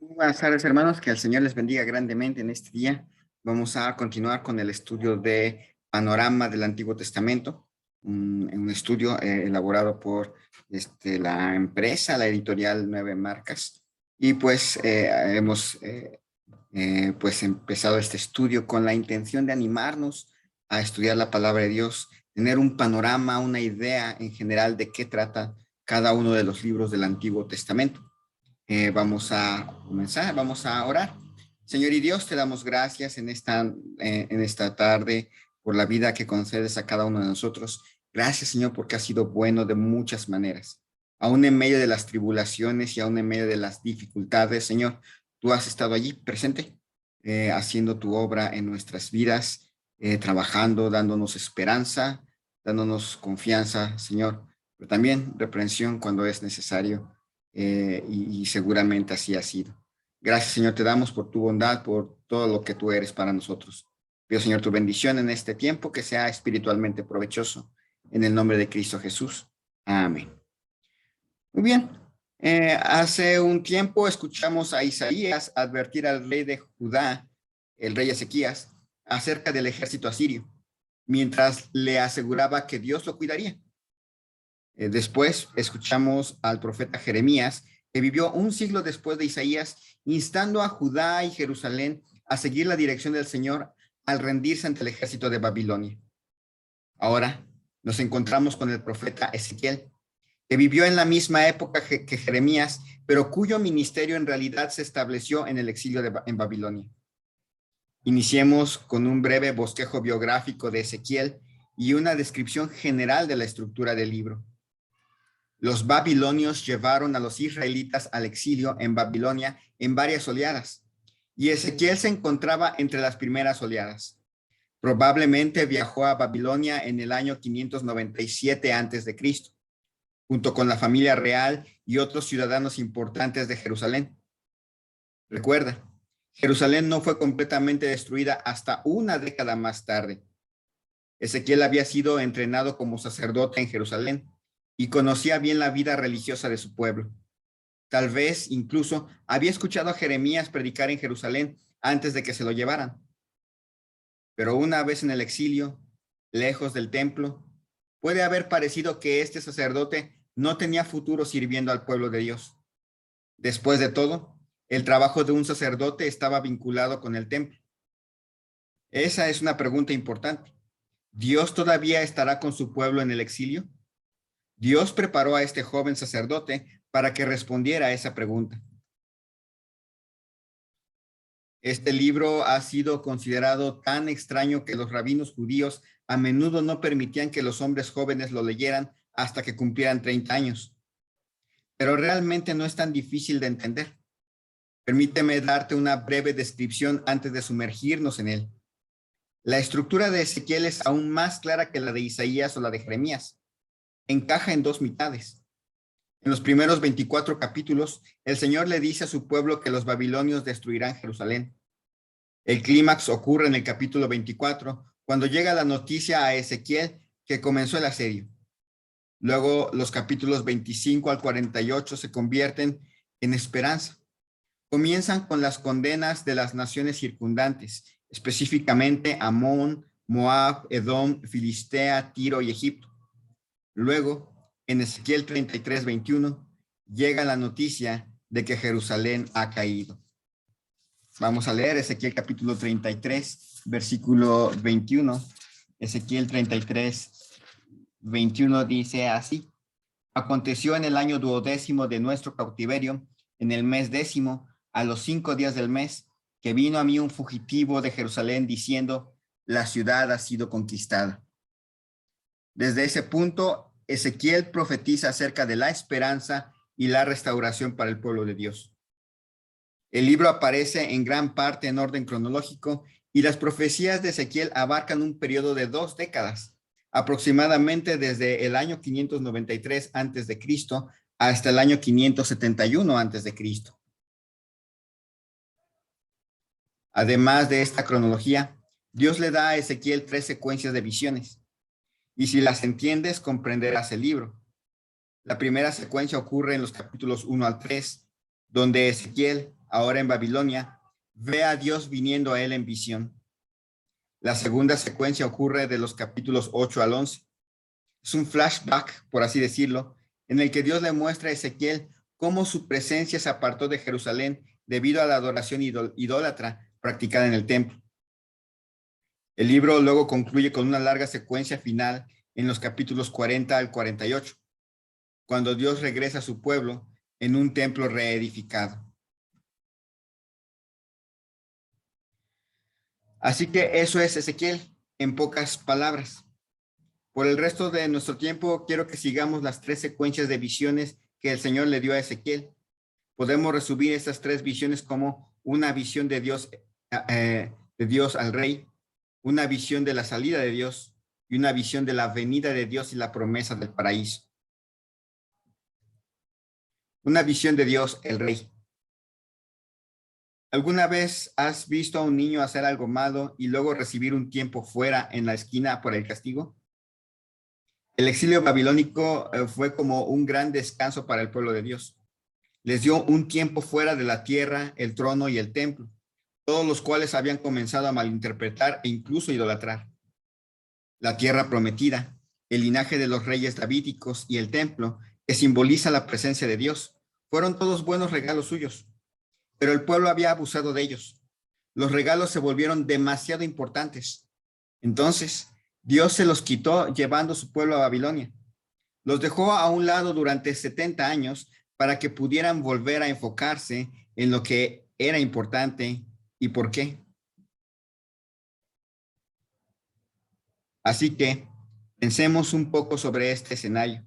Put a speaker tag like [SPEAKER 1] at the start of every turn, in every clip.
[SPEAKER 1] Buenas tardes, hermanos, que el Señor les bendiga grandemente en este día. Vamos a continuar con el estudio de Panorama del Antiguo Testamento, un estudio elaborado por la empresa, la editorial Nueve Marcas. Y pues hemos pues empezado este estudio con la intención de animarnos a estudiar la palabra de Dios, tener un panorama, una idea en general de qué trata cada uno de los libros del Antiguo Testamento. Vamos a comenzar, vamos a orar. Señor y Dios, te damos gracias en esta tarde por la vida que concedes a cada uno de nosotros. Gracias, Señor, porque has sido bueno de muchas maneras. Aún en medio de las tribulaciones y aún en medio de las dificultades, Señor, tú has estado allí presente, haciendo tu obra en nuestras vidas, trabajando, dándonos esperanza, dándonos confianza, Señor, pero también reprensión cuando es necesario. Y seguramente así ha sido. Gracias, Señor, te damos por tu bondad, por todo lo que tú eres para nosotros. Pido, Señor, tu bendición en este tiempo, que sea espiritualmente provechoso. En el nombre de Cristo Jesús. Amén. Muy bien. Hace un tiempo escuchamos a Isaías advertir al rey de Judá, el rey Ezequías, acerca del ejército asirio, mientras le aseguraba que Dios lo cuidaría. Después escuchamos al profeta Jeremías, que vivió un siglo después de Isaías, instando a Judá y Jerusalén a seguir la dirección del Señor al rendirse ante el ejército de Babilonia. Ahora nos encontramos con el profeta Ezequiel, que vivió en la misma época que Jeremías, pero cuyo ministerio en realidad se estableció en el exilio en Babilonia. Iniciemos con un breve bosquejo biográfico de Ezequiel y una descripción general de la estructura del libro. Los babilonios llevaron a los israelitas al exilio en Babilonia en varias oleadas, y Ezequiel se encontraba entre las primeras oleadas. Probablemente viajó a Babilonia en el año 597 a.C., junto con la familia real y otros ciudadanos importantes de Jerusalén. Recuerda, Jerusalén no fue completamente destruida hasta una década más tarde. Ezequiel había sido entrenado como sacerdote en Jerusalén y conocía bien la vida religiosa de su pueblo. Tal vez incluso había escuchado a Jeremías predicar en Jerusalén antes de que se lo llevaran. Pero una vez en el exilio, lejos del templo, puede haber parecido que este sacerdote no tenía futuro sirviendo al pueblo de Dios. Después de todo, el trabajo de un sacerdote estaba vinculado con el templo. Esa es una pregunta importante. ¿Dios todavía estará con su pueblo en el exilio? Dios preparó a este joven sacerdote para que respondiera a esa pregunta. Este libro ha sido considerado tan extraño que los rabinos judíos a menudo no permitían que los hombres jóvenes lo leyeran hasta que cumplieran 30 años. Pero realmente no es tan difícil de entender. Permíteme darte una breve descripción antes de sumergirnos en él. La estructura de Ezequiel es aún más clara que la de Isaías o la de Jeremías. Encaja en dos mitades. En los primeros 24 capítulos, el Señor le dice a su pueblo que los babilonios destruirán Jerusalén. El clímax ocurre en el capítulo 24, cuando llega la noticia a Ezequiel que comenzó el asedio. Luego, los capítulos 25 al 48 se convierten en esperanza. Comienzan con las condenas de las naciones circundantes, específicamente Amón, Moab, Edom, Filistea, Tiro y Egipto. Luego, en Ezequiel 33:21, llega la noticia de que Jerusalén ha caído. Vamos a leer Ezequiel capítulo 33, versículo 21. Ezequiel 33:21 dice así: Aconteció en el año 12º de nuestro cautiverio, en el mes 10º, a los 5 días del mes, que vino a mí un fugitivo de Jerusalén diciendo: la ciudad ha sido conquistada. Desde ese punto, Ezequiel profetiza acerca de la esperanza y la restauración para el pueblo de Dios. El libro aparece en gran parte en orden cronológico y las profecías de Ezequiel abarcan un periodo de 2 décadas, aproximadamente desde el año 593 a.C. hasta el año 571 a.C. Además de esta cronología, Dios le da a Ezequiel 3 secuencias de visiones, y si las entiendes, comprenderás el libro. La primera secuencia ocurre en los capítulos 1 al 3, donde Ezequiel, ahora en Babilonia, ve a Dios viniendo a él en visión. La segunda secuencia ocurre de los capítulos 8 al 11. Es un flashback, por así decirlo, en el que Dios le muestra a Ezequiel cómo su presencia se apartó de Jerusalén debido a la adoración idólatra practicada en el templo. El libro luego concluye con una larga secuencia final en los capítulos 40 al 48, cuando Dios regresa a su pueblo en un templo reedificado. Así que eso es Ezequiel, en pocas palabras. Por el resto de nuestro tiempo, quiero que sigamos las 3 secuencias de visiones que el Señor le dio a Ezequiel. Podemos resumir estas 3 visiones como una visión de Dios al rey, una visión de la salida de Dios y una visión de la venida de Dios y la promesa del paraíso. Una visión de Dios, el rey. ¿Alguna vez has visto a un niño hacer algo malo y luego recibir un tiempo fuera en la esquina por el castigo? El exilio babilónico fue como un gran descanso para el pueblo de Dios. Les dio un tiempo fuera de la tierra, el trono y el templo, todos los cuales habían comenzado a malinterpretar e incluso idolatrar. La tierra prometida, el linaje de los reyes davídicos y el templo, que simboliza la presencia de Dios, fueron todos buenos regalos suyos, pero el pueblo había abusado de ellos. Los regalos se volvieron demasiado importantes. Entonces, Dios se los quitó llevando su pueblo a Babilonia. Los dejó a un lado durante 70 años para que pudieran volver a enfocarse en lo que era importante y por qué. Así que pensemos un poco sobre este escenario.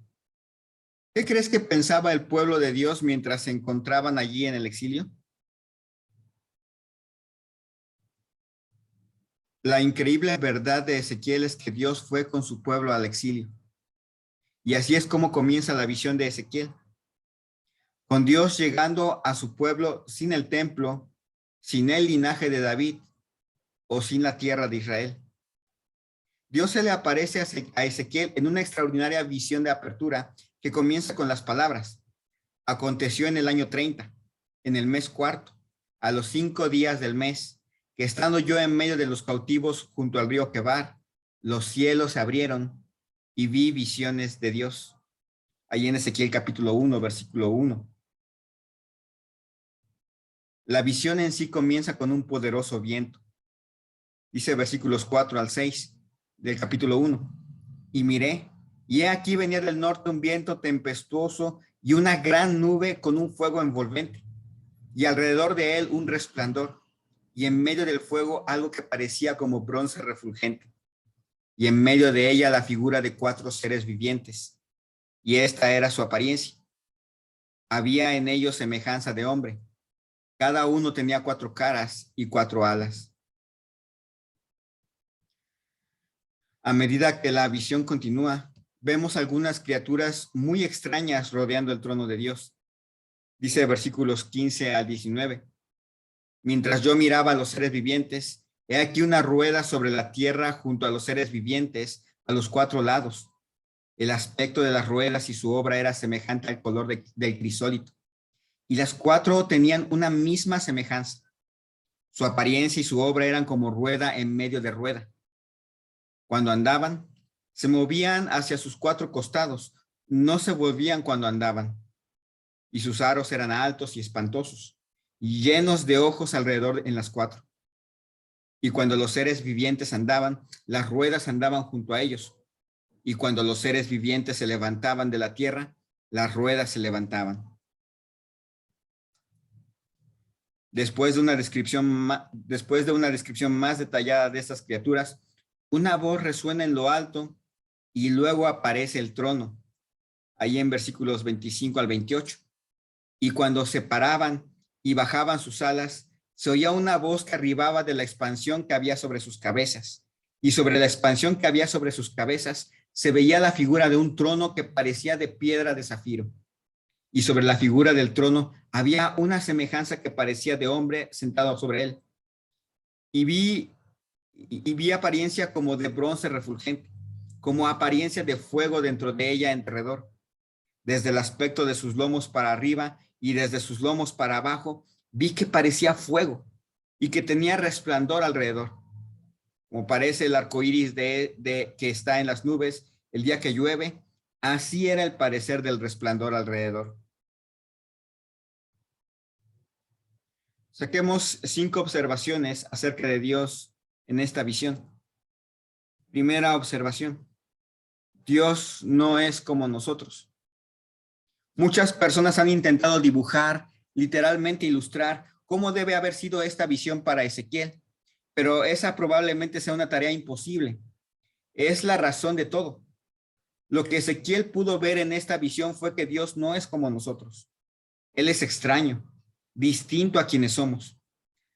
[SPEAKER 1] ¿Qué crees que pensaba el pueblo de Dios mientras se encontraban allí en el exilio? La increíble verdad de Ezequiel es que Dios fue con su pueblo al exilio. Y así es como comienza la visión de Ezequiel. Con Dios llegando a su pueblo sin el templo, sin el linaje de David o sin la tierra de Israel. Dios se le aparece a Ezequiel en una extraordinaria visión de apertura que comienza con las palabras: aconteció en el año 30, en el mes cuarto, a los 5 días del mes, que estando yo en medio de los cautivos junto al río Quebar, los cielos se abrieron y vi visiones de Dios. Ahí en Ezequiel capítulo 1, versículo 1. La visión en sí comienza con un poderoso viento. Dice versículos 4 al 6 del capítulo 1. Y miré, y he aquí venía del norte un viento tempestuoso y una gran nube con un fuego envolvente, y alrededor de él un resplandor, y en medio del fuego algo que parecía como bronce refulgente, y en medio de ella la figura de 4 seres vivientes, y esta era su apariencia. Había en ellos semejanza de hombre. Cada uno tenía 4 caras y 4 alas. A medida que la visión continúa, vemos algunas criaturas muy extrañas rodeando el trono de Dios. Dice versículos 15 al 19. Mientras yo miraba a los seres vivientes, he aquí una rueda sobre la tierra junto a los seres vivientes a los 4 lados. El aspecto de las ruedas y su obra era semejante al color del crisólito. Y las 4 tenían una misma semejanza. Su apariencia y su obra eran como rueda en medio de rueda. Cuando andaban, se movían hacia sus 4 costados, no se volvían cuando andaban. Y sus aros eran altos y espantosos, y llenos de ojos alrededor en las 4. Y cuando los seres vivientes andaban, las ruedas andaban junto a ellos. Y cuando los seres vivientes se levantaban de la tierra, las ruedas se levantaban. Después de una descripción más detallada de estas criaturas, una voz resuena en lo alto y luego aparece el trono, ahí en versículos 25 al 28. Y cuando se paraban y bajaban sus alas, se oía una voz que arribaba de la expansión que había sobre sus cabezas. Y sobre la expansión que había sobre sus cabezas se veía la figura de un trono que parecía de piedra de zafiro. Y sobre la figura del trono había una semejanza que parecía de hombre sentado sobre él. Y vi apariencia como de bronce refulgente, como apariencia de fuego dentro de ella en derredor. Desde el aspecto de sus lomos para arriba y desde sus lomos para abajo, Vi que parecía fuego y que tenía resplandor alrededor, como parece el arco iris que está en las nubes el día que llueve. Así era el parecer del resplandor alrededor. Saquemos 5 observaciones acerca de Dios en esta visión. Primera observación: Dios no es como nosotros. Muchas personas han intentado dibujar, literalmente ilustrar cómo debe haber sido esta visión para Ezequiel, pero esa probablemente sea una tarea imposible. Es la razón de todo. Lo que Ezequiel pudo ver en esta visión fue que Dios no es como nosotros. Él es extraño, distinto a quienes somos.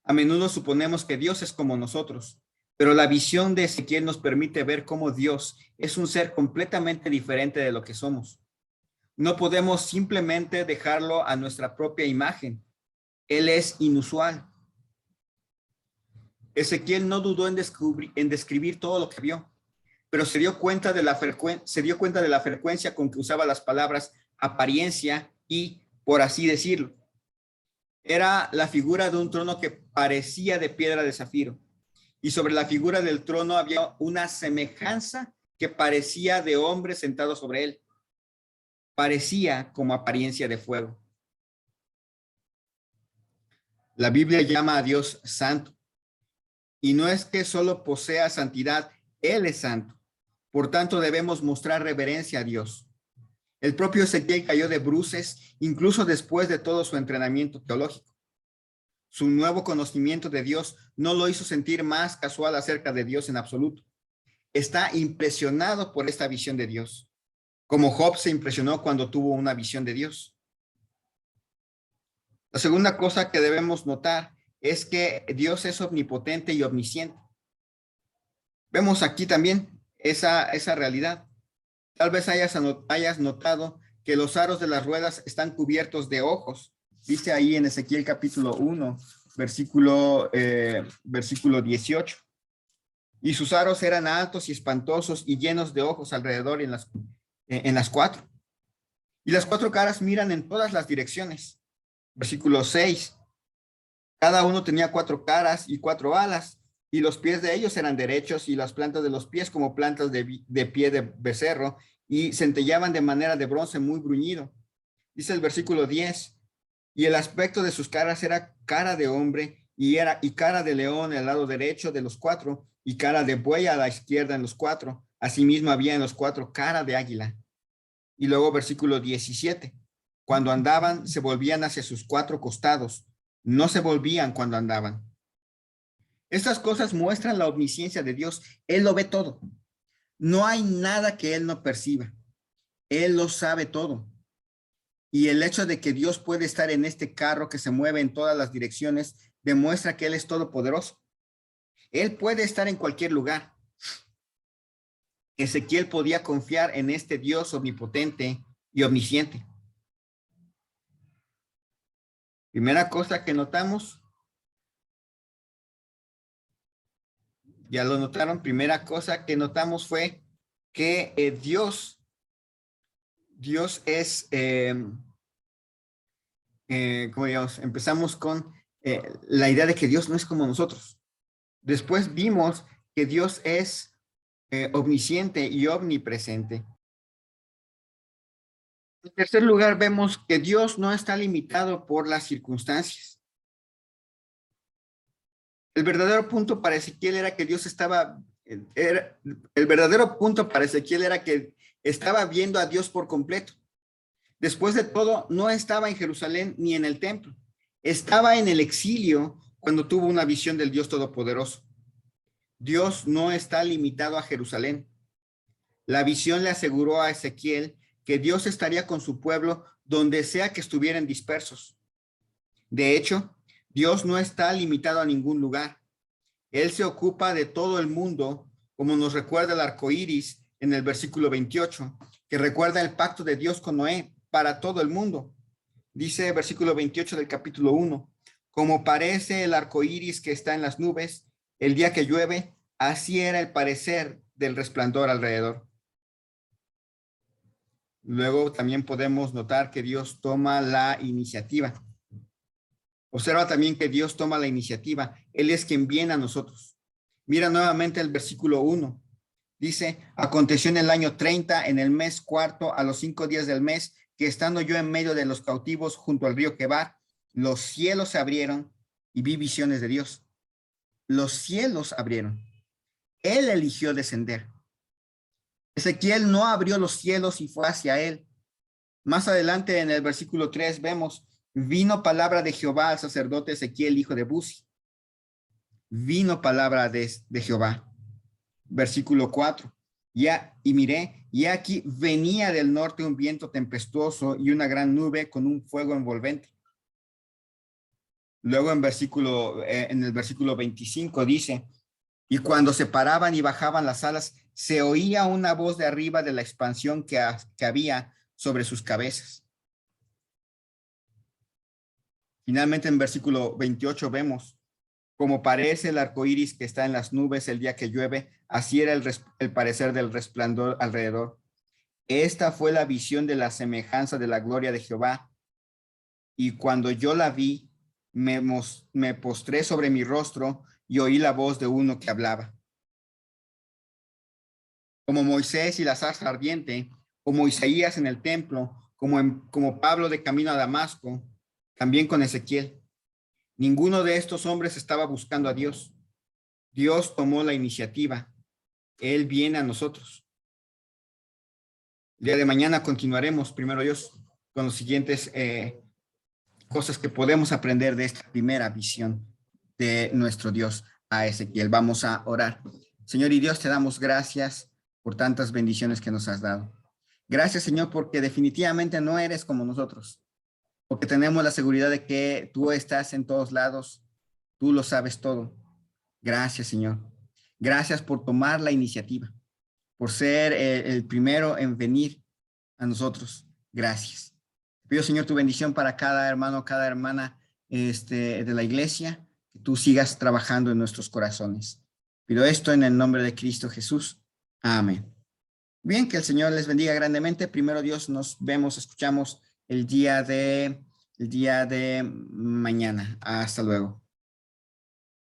[SPEAKER 1] A menudo suponemos que Dios es como nosotros, pero la visión de Ezequiel nos permite ver cómo Dios es un ser completamente diferente de lo que somos. No podemos simplemente dejarlo a nuestra propia imagen. Él es inusual. Ezequiel no dudó en describir todo lo que vio, pero se dio cuenta de la frecuencia con que usaba las palabras apariencia y, por así decirlo. Era la figura de un trono que parecía de piedra de zafiro, y sobre la figura del trono había una semejanza que parecía de hombre sentado sobre él. Parecía como apariencia de fuego. La Biblia llama a Dios santo, y no es que solo posea santidad, Él es santo. Por tanto, debemos mostrar reverencia a Dios. El propio Ezequiel cayó de bruces, incluso después de todo su entrenamiento teológico. Su nuevo conocimiento de Dios no lo hizo sentir más casual acerca de Dios en absoluto. Está impresionado por esta visión de Dios, como Job se impresionó cuando tuvo una visión de Dios. La segunda cosa que debemos notar es que Dios es omnipotente y omnisciente. Vemos aquí también esa realidad. Tal vez hayas notado que los aros de las ruedas están cubiertos de ojos. Dice ahí en Ezequiel capítulo 1, versículo 18. Y sus aros eran altos y espantosos y llenos de ojos alrededor en las 4. Y las 4 caras miran en todas las direcciones. Versículo 6. Cada uno tenía 4 caras y 4 alas, y los pies de ellos eran derechos, y las plantas de los pies como plantas de pie de becerro, y centellaban de manera de bronce muy bruñido. Dice el versículo 10, y el aspecto de sus caras era cara de hombre, y cara de león al lado derecho de los 4, y cara de buey a la izquierda en los 4. Asimismo había en los 4 cara de águila. Y luego versículo 17, cuando andaban se volvían hacia sus 4 costados, no se volvían cuando andaban. Estas cosas muestran la omnisciencia de Dios. Él lo ve todo. No hay nada que Él no perciba. Él lo sabe todo. Y el hecho de que Dios puede estar en este carro que se mueve en todas las direcciones demuestra que Él es todopoderoso. Él puede estar en cualquier lugar. Ezequiel podía confiar en este Dios omnipotente y omnisciente. Primera cosa que notamos, ya lo notaron, primera cosa que notamos fue que Dios es, como digamos, empezamos con la idea de que Dios no es como nosotros. Después vimos que Dios es omnisciente y omnipresente. En tercer lugar, vemos que Dios no está limitado por las circunstancias. El verdadero punto para Ezequiel era que Dios estaba, el verdadero punto para Ezequiel era que estaba viendo a Dios por completo. Después de todo, no estaba en Jerusalén ni en el templo. Estaba en el exilio cuando tuvo una visión del Dios Todopoderoso. Dios no está limitado a Jerusalén. La visión le aseguró a Ezequiel que Dios estaría con su pueblo donde sea que estuvieran dispersos. De hecho, Dios no está limitado a ningún lugar. Él se ocupa de todo el mundo, como nos recuerda el arco iris en el versículo 28, que recuerda el pacto de Dios con Noé para todo el mundo. Dice el versículo 28 del capítulo 1, como parece el arco iris que está en las nubes, el día que llueve, así era el parecer del resplandor alrededor. Luego también podemos notar que Dios toma la iniciativa. Observa también que Dios toma la iniciativa. Él es quien viene a nosotros. Mira nuevamente el versículo 1. Dice, aconteció en el año 30, en el mes cuarto, a los 5 días del mes, que estando yo en medio de los cautivos junto al río Quebar, los cielos se abrieron y vi visiones de Dios. Los cielos abrieron. Él eligió descender. Ezequiel no abrió los cielos y fue hacia él. Más adelante en el versículo 3 vemos, vino palabra de Jehová al sacerdote Ezequiel, hijo de Buzi. Vino palabra de Jehová. Versículo 4. Y miré, y aquí venía del norte un viento tempestuoso y una gran nube con un fuego envolvente. Luego en el versículo 25 dice, y cuando se paraban y bajaban las alas, se oía una voz de arriba de la expansión que había sobre sus cabezas. Finalmente en versículo 28 vemos, como parece el arco iris que está en las nubes el día que llueve, así era el parecer del resplandor alrededor. Esta fue la visión de la semejanza de la gloria de Jehová. Y cuando yo la vi, me postré sobre mi rostro y oí la voz de uno que hablaba. Como Moisés y la zarza ardiente, como Isaías en el templo, como Pablo de camino a Damasco, también con Ezequiel. Ninguno de estos hombres estaba buscando a Dios. Dios tomó la iniciativa. Él viene a nosotros. El día de mañana continuaremos, primero Dios, con los siguientes cosas que podemos aprender de esta primera visión de nuestro Dios a Ezequiel. Vamos a orar. Señor y Dios, te damos gracias por tantas bendiciones que nos has dado. Gracias, Señor, porque definitivamente no eres como nosotros, porque tenemos la seguridad de que tú estás en todos lados, tú lo sabes todo. Gracias, Señor. Gracias por tomar la iniciativa, por ser el primero en venir a nosotros. Gracias. Pido, Señor, tu bendición para cada hermano, cada hermana de la iglesia, que tú sigas trabajando en nuestros corazones. Pido esto en el nombre de Cristo Jesús. Amén. Bien, que el Señor les bendiga grandemente. Primero Dios, nos vemos, escuchamos el día de mañana. Hasta luego.